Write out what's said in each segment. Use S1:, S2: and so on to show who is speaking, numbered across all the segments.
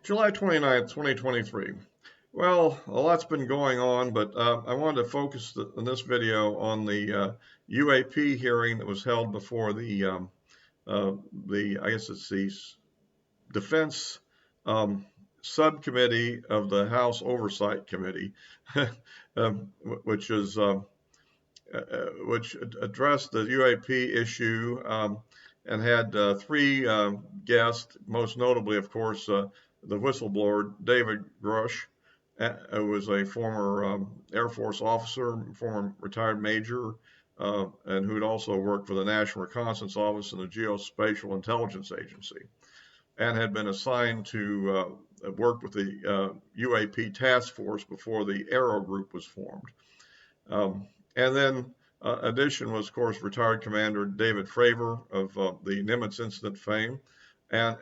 S1: July 29th, 2023. Well, a lot's been going on, but I wanted to focus in this video on the UAP hearing that was held before I guess it's the Defense Subcommittee of the House Oversight Committee, which addressed the UAP issue and had three guests, most notably, of course, the whistleblower, David Grusch, who was a former Air Force officer, former retired major, and who had also worked for the National Reconnaissance Office and the Geospatial Intelligence Agency, and had been assigned to work with the UAP task force before the Aero group was formed. And then addition was, of course, retired Commander David Fravor of the Nimitz incident fame, and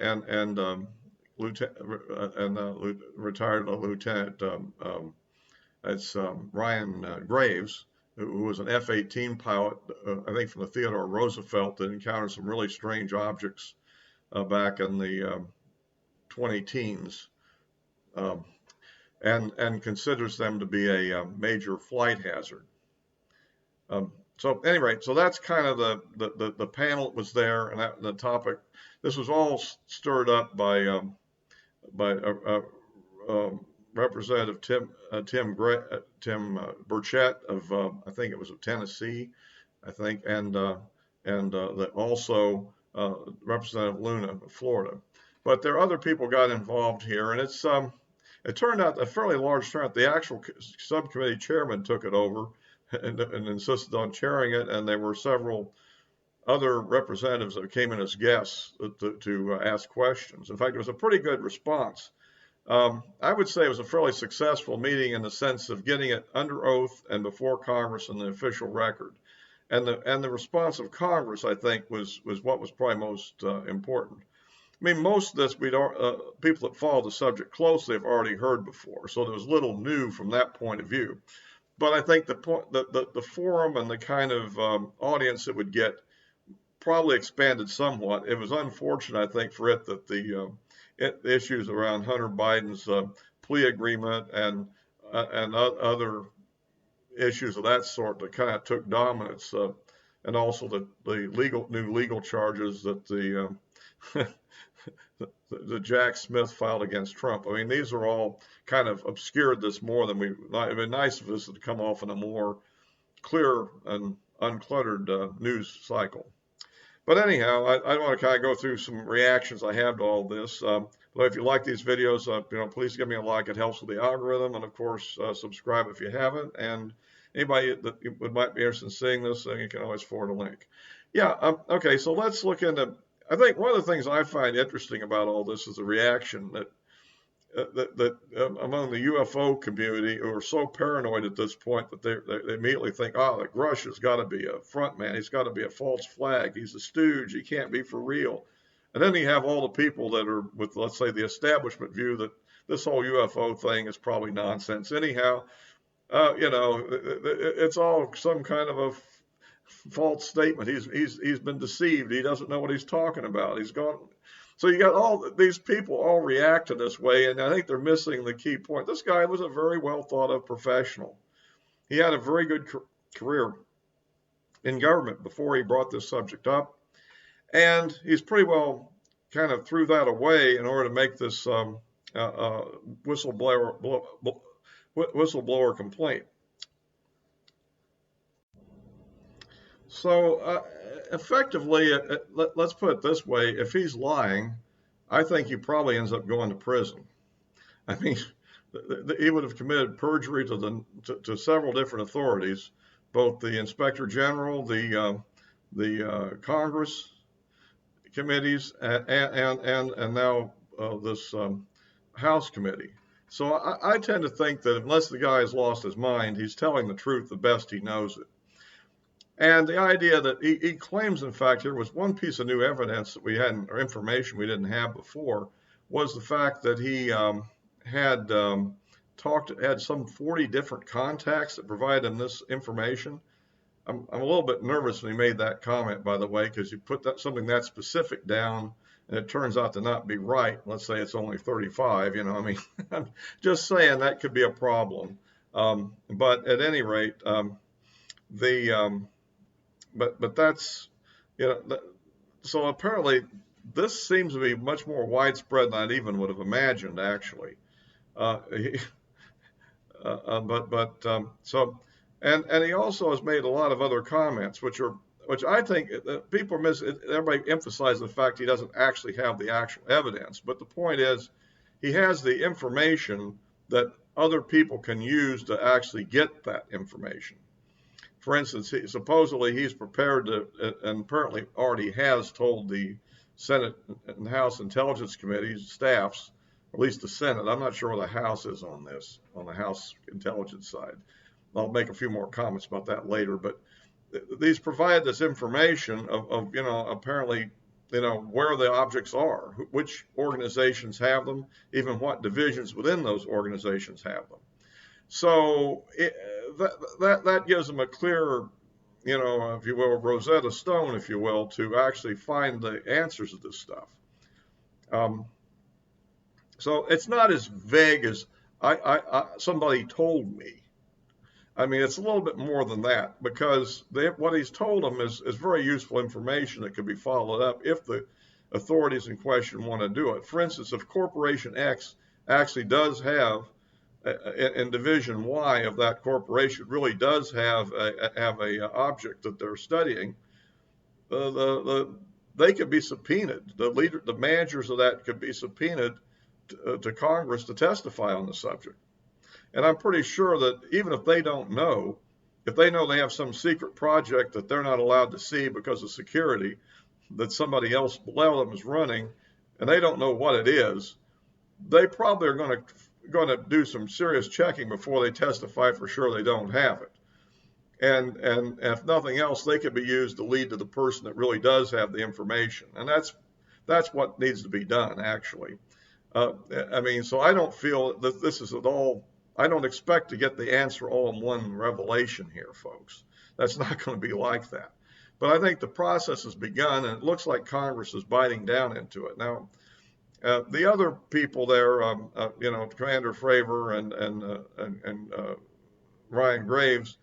S1: retired Lieutenant Ryan Graves, who was an F-18 pilot, I think from the Theodore Roosevelt, that encountered some really strange objects back in the 20-teens, and considers them to be a major flight hazard. So anyway, so that's kind of the panel that was there, and the topic. This was all stirred up by Representative Tim Burchett of I think it was of Tennessee, I think, and also Representative Luna of Florida. But there are other people got involved here, and it turned out a fairly large turnout. The actual subcommittee chairman took it over and insisted on chairing it, and there were several other representatives that came in as guests to ask questions. In fact, it was a pretty good response. I would say it was a fairly successful meeting in the sense of getting it under oath and before Congress in the official record. And the response of Congress, I think, was what was probably most important. I mean, most of this people that follow the subject closely have already heard before, so there was little new from that point of view. But I think the forum and the kind of audience it would get probably expanded somewhat. It was unfortunate, I think, for it that the issues around Hunter Biden's plea agreement and other issues of that sort that kind of took dominance, and also the new legal charges that the Jack Smith filed against Trump. I mean, these are all kind of obscured this more than it'd been nice if this had come off in a more clear and uncluttered news cycle. But anyhow, I want to kind of go through some reactions I have to all this. But if you like these videos, please give me a like. It helps with the algorithm, and of course, subscribe if you haven't. And anybody that might be interested in seeing this, you can always forward a link. Yeah. Okay. So let's look into. I think one of the things I find interesting about all this is the reaction that among the UFO community, who are so paranoid at this point that they immediately think, oh, the Grusch has got to be a front man. He's got to be a false flag. He's a stooge. He can't be for real. And then you have all the people that are with, let's say, the establishment view that this whole UFO thing is probably nonsense anyhow. It's all some kind of a false statement. He's been deceived. He doesn't know what he's talking about. He's gone. So you got all these people all react to this way, and I think they're missing the key point. This guy was a very well thought of professional. He had a very good career in government before he brought this subject up, and he's pretty well kind of threw that away in order to make this whistleblower complaint. So effectively, let's put it this way, if he's lying, I think he probably ends up going to prison. I mean, he would have committed perjury to several different authorities, both the Inspector General, the Congress committees, and now this House committee. So I tend to think that unless the guy has lost his mind, he's telling the truth the best he knows it. And the idea that he claims, in fact, here was one piece of new evidence that we hadn't, or information we didn't have before, was the fact that he had some 40 different contacts that provided him this information. I'm a little bit nervous when he made that comment, by the way, because you put something that specific down and it turns out to not be right, let's say it's only 35, I mean, I'm just saying that could be a problem. But at any rate, the but that's so apparently this seems to be much more widespread than I even would have imagined, actually. Uh, so, and he also has made a lot of other comments, which I think people miss. Everybody emphasizes the fact he doesn't actually have the actual evidence, but the point is, he has the information that other people can use to actually get that information. For instance, supposedly he's prepared to, and apparently already has told the Senate and House Intelligence Committees staffs, at least the Senate. I'm not sure where the House is on this, on the House Intelligence side. I'll make a few more comments about that later. But these provide this information of apparently, where the objects are, which organizations have them, even what divisions within those organizations have them. So that gives them a clear, if you will, Rosetta Stone, if you will, to actually find the answers to this stuff. So it's not as vague as somebody told me. I mean, it's a little bit more than that, because what he's told them is very useful information that could be followed up if the authorities in question want to do it. For instance, if Corporation X actually does have, in Division Y of that corporation, really does have a object that they're studying, they could be subpoenaed. The managers of that could be subpoenaed to Congress to testify on the subject. And I'm pretty sure that even if they don't know, if they know they have some secret project that they're not allowed to see because of security, that somebody else below them is running, and they don't know what it is, they probably are going to do some serious checking before they testify for sure they don't have it. And if nothing else, they could be used to lead to the person that really does have the information. And that's what needs to be done, actually. I mean, so I don't feel that this is at all, I don't expect to get the answer all in one revelation here, folks. That's not going to be like that. But I think the process has begun, and it looks like Congress is biting down into it. Now, the other people there, Commander Fravor and Ryan Graves,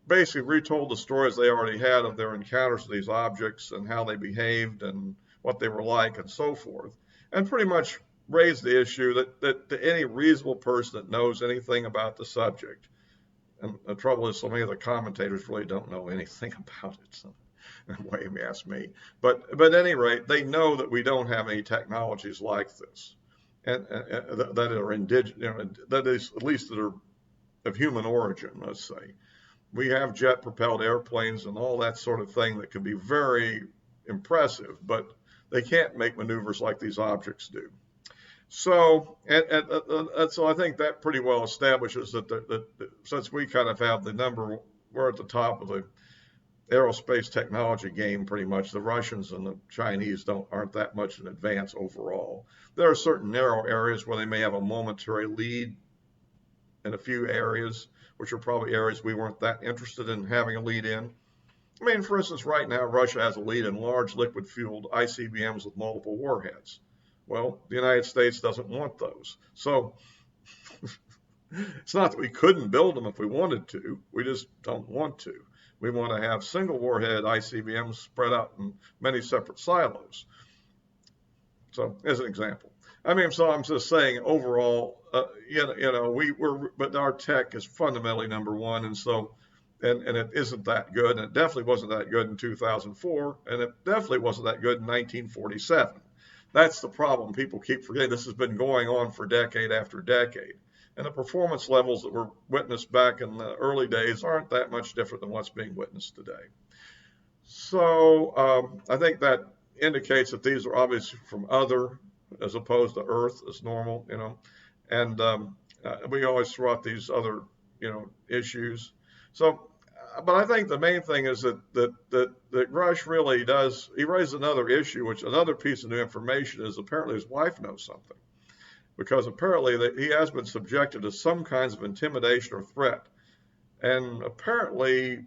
S1: basically retold the stories they already had of their encounters with these objects and how they behaved and what they were like and so forth, and pretty much raised the issue that to any reasonable person that knows anything about the subject, and the trouble is so many of the commentators really don't know anything about it, so way you ask me, but at any rate, they know that we don't have any technologies like this, and that are indigenous, that is, at least that are of human origin, let's say. We have jet-propelled airplanes and all that sort of thing that can be very impressive, but they can't make maneuvers like these objects do. So, and so I think that pretty well establishes that since we kind of have the number, we're at the top of the aerospace technology game pretty much. The Russians and the Chinese aren't that much in advance overall. There are certain narrow areas where they may have a momentary lead in a few areas, which are probably areas we weren't that interested in having a lead in. I mean, for instance, right now, Russia has a lead in large liquid-fueled ICBMs with multiple warheads. Well, the United States doesn't want those. So it's not that we couldn't build them if we wanted to. We just don't want to. We want to have single warhead ICBMs spread out in many separate silos. So as an example. I mean, so I'm just saying overall, but our tech is fundamentally number one. And so, and it isn't that good. And it definitely wasn't that good in 2004. And it definitely wasn't that good in 1947. That's the problem. People keep forgetting this has been going on for decade after decade. And the performance levels that were witnessed back in the early days aren't that much different than what's being witnessed today. So I think that indicates that these are obviously from other as opposed to Earth as normal, and we always throw out these other, issues. So, but I think the main thing is that Grusch really does, he raised another issue, which another piece of new information is apparently his wife knows something. Because apparently he has been subjected to some kinds of intimidation or threat. And apparently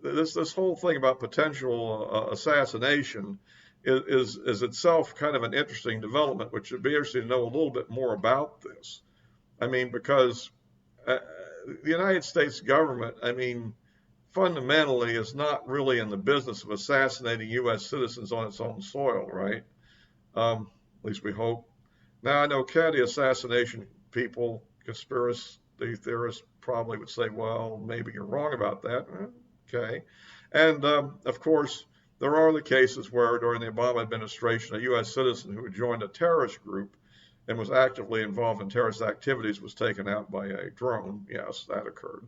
S1: this whole thing about potential assassination is itself kind of an interesting development, which would be interesting to know a little bit more about this. I mean, because the United States government, I mean, fundamentally is not really in the business of assassinating U.S. citizens on its own soil, right? At least we hope. Now, I know Kennedy assassination people, conspiracy theorists probably would say, well, maybe you're wrong about that. Okay. And of course, there are the cases where during the Obama administration, a U.S. citizen who had joined a terrorist group and was actively involved in terrorist activities was taken out by a drone. Yes, that occurred.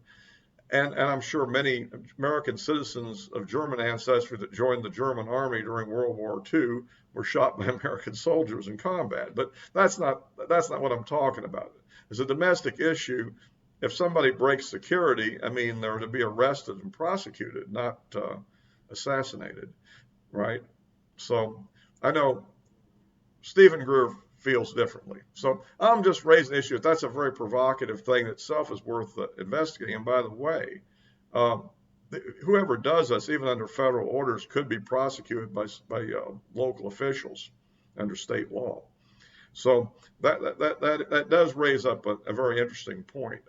S1: And I'm sure many American citizens of German ancestry that joined the German army during World War II were shot by American soldiers in combat. But that's not what I'm talking about. As a domestic issue, if somebody breaks security, I mean, they're to be arrested and prosecuted, not assassinated, right? So I know Stephen Greer feels differently. So I'm just raising the issue. That's a very provocative thing itself is worth investigating. And by the way, whoever does this, even under federal orders, could be prosecuted by local officials under state law. So that does raise up a very interesting point,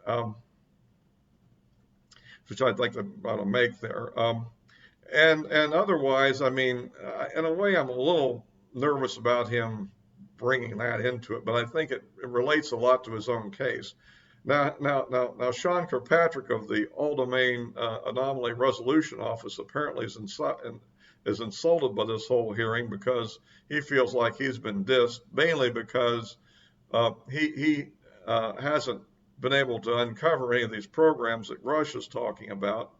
S1: which I'd like to make there. And otherwise, I mean, in a way, I'm a little nervous about him bringing that into it, but I think it relates a lot to his own case. Now, Sean Kirkpatrick of the All Domain Anomaly Resolution Office apparently is insulted by this whole hearing because he feels like he's been dissed, mainly because he hasn't been able to uncover any of these programs that Grusch is talking about,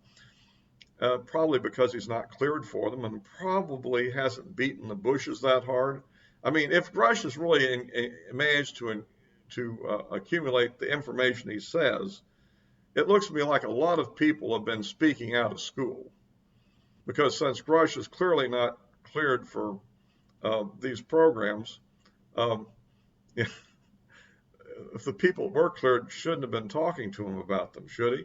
S1: probably because he's not cleared for them and probably hasn't beaten the bushes that hard. I mean, if Grusch has really managed to accumulate the information he says, it looks to me like a lot of people have been speaking out of school. Because since Grusch is clearly not cleared for these programs, if the people were cleared, shouldn't have been talking to him about them, should he?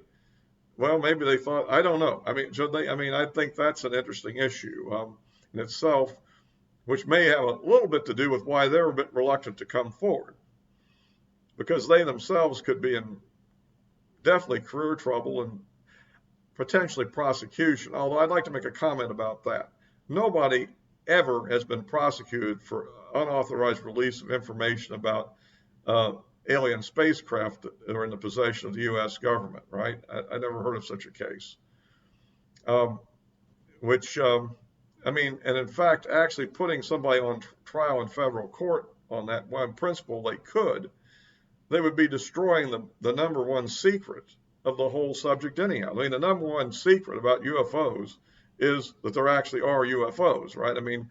S1: Well, maybe they thought, I don't know. I mean, should they? I mean, I think that's an interesting issue in itself, which may have a little bit to do with why they're a bit reluctant to come forward. Because they themselves could be in definitely career trouble and potentially prosecution. Although I'd like to make a comment about that. Nobody ever has been prosecuted for unauthorized release of information about alien spacecraft that are in the possession of the U.S. government, right? I never heard of such a case. I mean, and in fact, actually putting somebody on trial in federal court on that one principle, they would be destroying the number one secret of the whole subject anyhow. I mean, the number one secret about UFOs is that there actually are UFOs, right? I mean,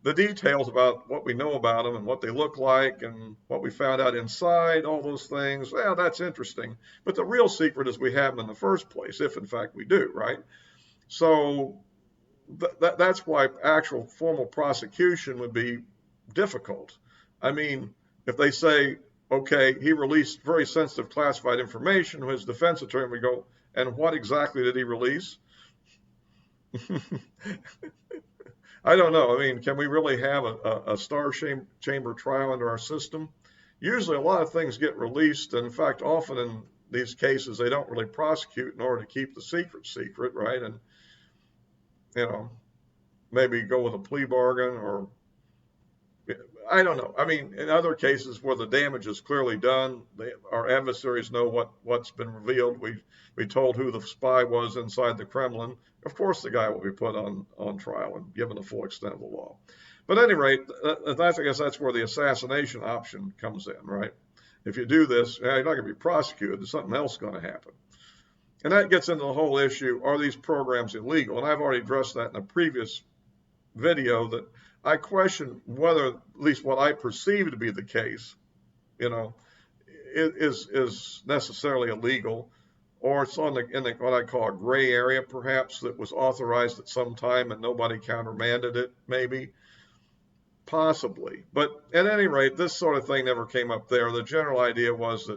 S1: the details about what we know about them and what they look like and what we found out inside, all those things, well, that's interesting. But the real secret is we have them in the first place, if in fact we do, right? So that's why actual formal prosecution would be difficult. I mean, if they say, okay, he released very sensitive classified information, his defense attorney would go, and what exactly did he release? I don't know. I mean, can we really have a star chamber trial under our system? Usually a lot of things get released, and in fact, often in these cases, they don't really prosecute in order to keep the secret, right? And, you know, maybe go with a plea bargain or I don't know. I mean, in other cases where the damage is clearly done, our adversaries know what's been revealed. We told who the spy was inside the Kremlin. Of course, the guy will be put on trial and given the full extent of the law. But at any rate, I guess that's where the assassination option comes in, right? If you do this, you're not going to be prosecuted. There's something else going to happen. And that gets into the whole issue, are these programs illegal? And I've already addressed that in a previous video that I question whether, at least what I perceive to be the case, you know, is necessarily illegal, or it's in what I call a gray area, perhaps, that was authorized at some time and nobody countermanded it, maybe, possibly. But at any rate, this sort of thing never came up there. The general idea was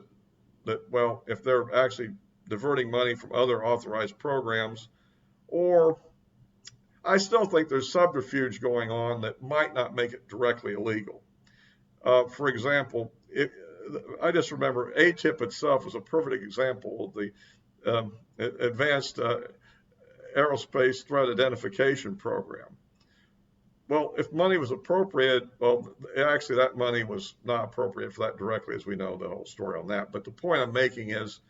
S1: that well, if they're actually diverting money from other authorized programs, or I still think there's subterfuge going on that might not make it directly illegal. For example, I just remember ATIP itself was a perfect example of the advanced aerospace threat identification program. Well, if money was appropriate, well, actually that money was not appropriate for that directly, as we know the whole story on that. But the point I'm making is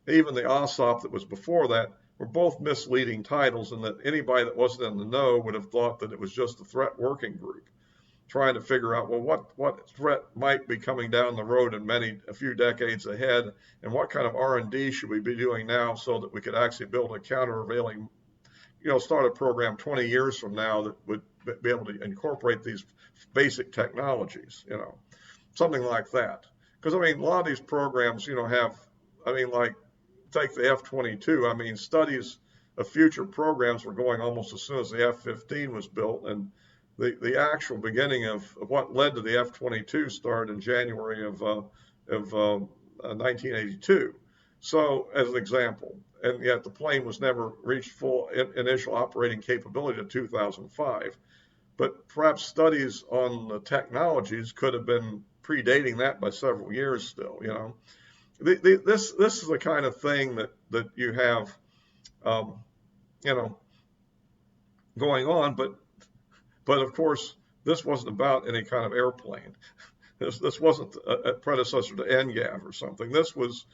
S1: even the OSOP that was before that were both misleading titles, and that anybody that wasn't in the know would have thought that it was just a threat working group trying to figure out, well, what threat might be coming down the road in a few decades ahead, and what kind of R&D should we be doing now so that we could actually build a countervailing, start a program 20 years from now that would be able to incorporate these basic technologies, something like that. Because, a lot of these programs, have, like, take the F-22, studies of future programs were going almost as soon as the F-15 was built, and the actual beginning of what led to the F-22 started in January of 1982. So, as an example, and yet the plane was never reached full initial operating capability until 2005. But perhaps studies on the technologies could have been predating that by several years still, This is the kind of thing that you have, going on, but of course, this wasn't about any kind of airplane. This wasn't a predecessor to NGAV or something. This was,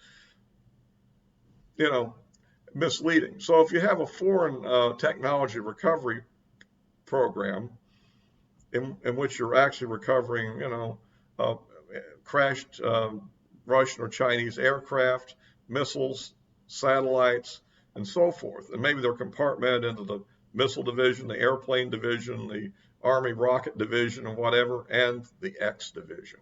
S1: misleading. So if you have a foreign technology recovery program in which you're actually recovering, crashed Russian or Chinese aircraft, missiles, satellites, and so forth, and maybe they're compartmented into the missile division, the airplane division, the Army rocket division, or whatever, and the X division.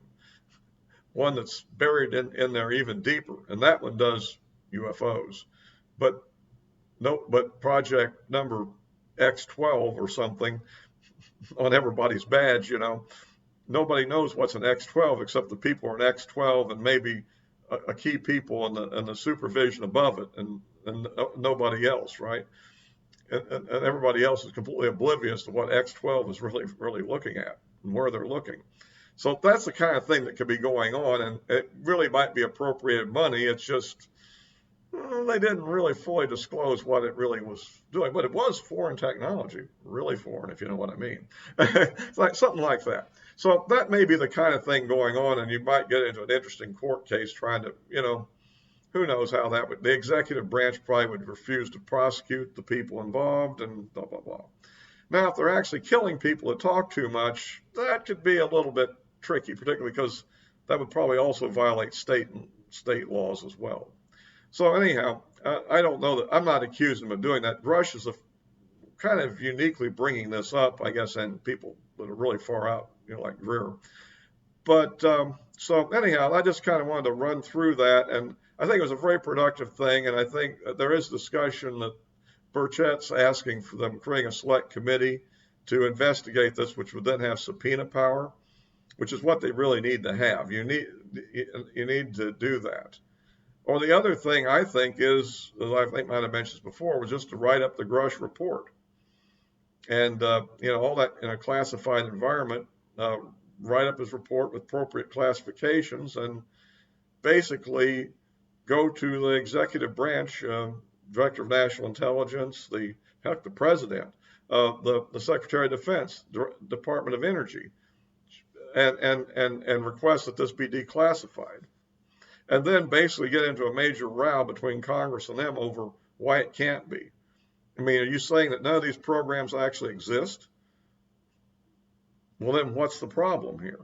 S1: One that's buried in there even deeper, and that one does UFOs. But project number X12 or something on everybody's badge, nobody knows what's an X12 except the people are an X12 and maybe a key people in the supervision above it, and nobody else, right? And everybody else is completely oblivious to what X12 is really looking at and where they're looking. So that's the kind of thing that could be going on, and it really might be appropriated money. It's just they didn't really fully disclose what it really was doing, but it was foreign technology, really foreign, if you know what I mean. It's like something like that. So that may be the kind of thing going on, and you might get into an interesting court case trying to, who knows how that would, the executive branch probably would refuse to prosecute the people involved and blah, blah, blah. Now, if they're actually killing people that talk too much, that could be a little bit tricky, particularly because that would probably also violate state laws as well. So anyhow, I don't know that, I'm not accusing him of doing that. Grusch is kind of uniquely bringing this up, I guess, and people that are really far out, like Greer. But so anyhow, I just kind of wanted to run through that, and I think it was a very productive thing, and I think there is discussion that Burchett's asking for them creating a select committee to investigate this, which would then have subpoena power, which is what they really need to have. You need to do that. Or the other thing I think is, as I think might have mentioned before, was just to write up the Grusch report, and all that in a classified environment. Write up his report with appropriate classifications, and basically go to the executive branch, Director of National Intelligence, the President, the Secretary of Defense, Department of Energy, and request that this be declassified. And then basically get into a major row between Congress and them over why it can't be. Are you saying that none of these programs actually exist? Well, then what's the problem here?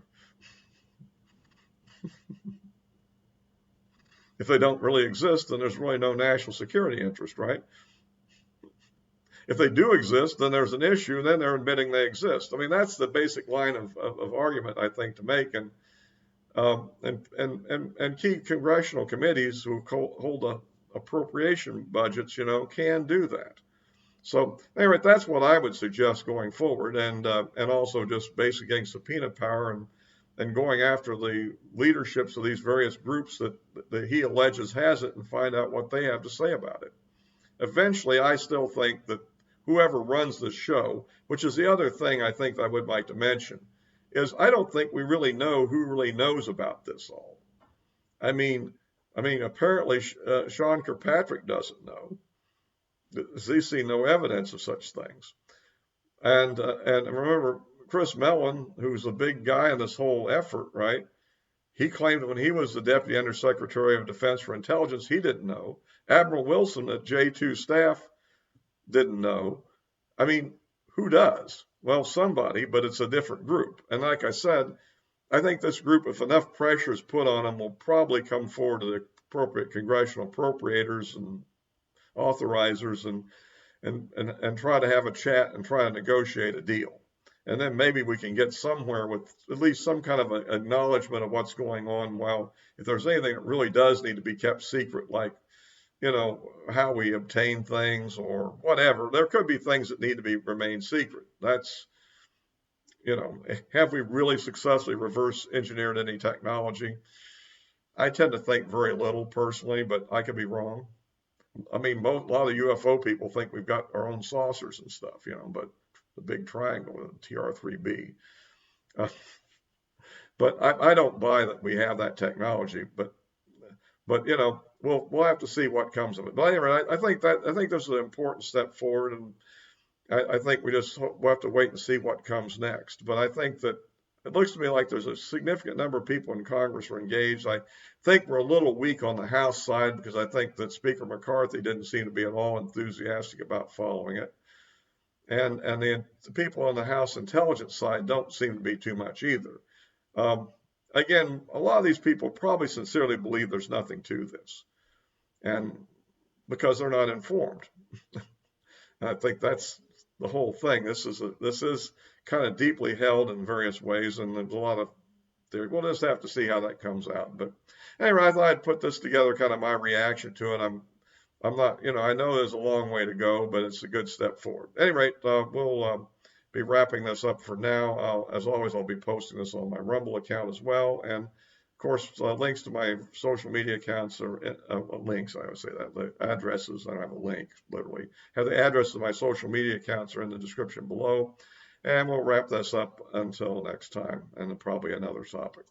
S1: If they don't really exist, then there's really no national security interest, right? If they do exist, then there's an issue, and then they're admitting they exist. That's the basic line of argument, I think, to make. And key congressional committees who hold appropriation budgets, can do that. So anyway, that's what I would suggest going forward, and also just basically getting subpoena power and going after the leaderships of these various groups that he alleges has it, and find out what they have to say about it. Eventually, I still think that whoever runs the show, which is the other thing I think I would like to mention, is I don't think we really know who really knows about this all. I mean, apparently Sean Kirkpatrick doesn't know. He's seen no evidence of such things. And remember, Chris Mellon, who's a big guy in this whole effort, right? He claimed when he was the Deputy Undersecretary of Defense for Intelligence, he didn't know. Admiral Wilson at J2 staff didn't know. I mean, who does? Well, somebody, but it's a different group. And like I said, I think this group, if enough pressure is put on them, will probably come forward to the appropriate congressional appropriators and authorizers and try to have a chat and try to negotiate a deal. And then maybe we can get somewhere with at least some kind of an acknowledgement of what's going on. While if there's anything that really does need to be kept secret, like, how we obtain things or whatever, there could be things that need to be remain secret. That's, have we really successfully reverse engineered any technology? I tend to think very little personally, but I could be wrong. I mean, a lot of the UFO people think we've got our own saucers and stuff, but the big triangle, the TR-3B. But I don't buy that we have that technology. But we'll have to see what comes of it. But anyway, I think this is an important step forward, and I think we'll have to wait and see what comes next. But I think that it looks to me like there's a significant number of people in Congress are engaged. I think we're a little weak on the House side because I think that Speaker McCarthy didn't seem to be at all enthusiastic about following it. And the people on the House intelligence side don't seem to be too much either. Again, a lot of these people probably sincerely believe there's nothing to this, and because they're not informed. I think that's the whole thing. This is kind of deeply held in various ways, and there's a lot of theory. We'll just have to see how that comes out. But anyway, I thought I'd put this together, kind of my reaction to it. I'm not, I know there's a long way to go, but it's a good step forward. At any rate, we'll be wrapping this up for now. As always, I'll be posting this on my Rumble account as well. And of course, links to my social media accounts are links. I always say that, the addresses. I don't have a link, literally. Have the address of my social media accounts are in the description below. And we'll wrap this up until next time, and probably another topic.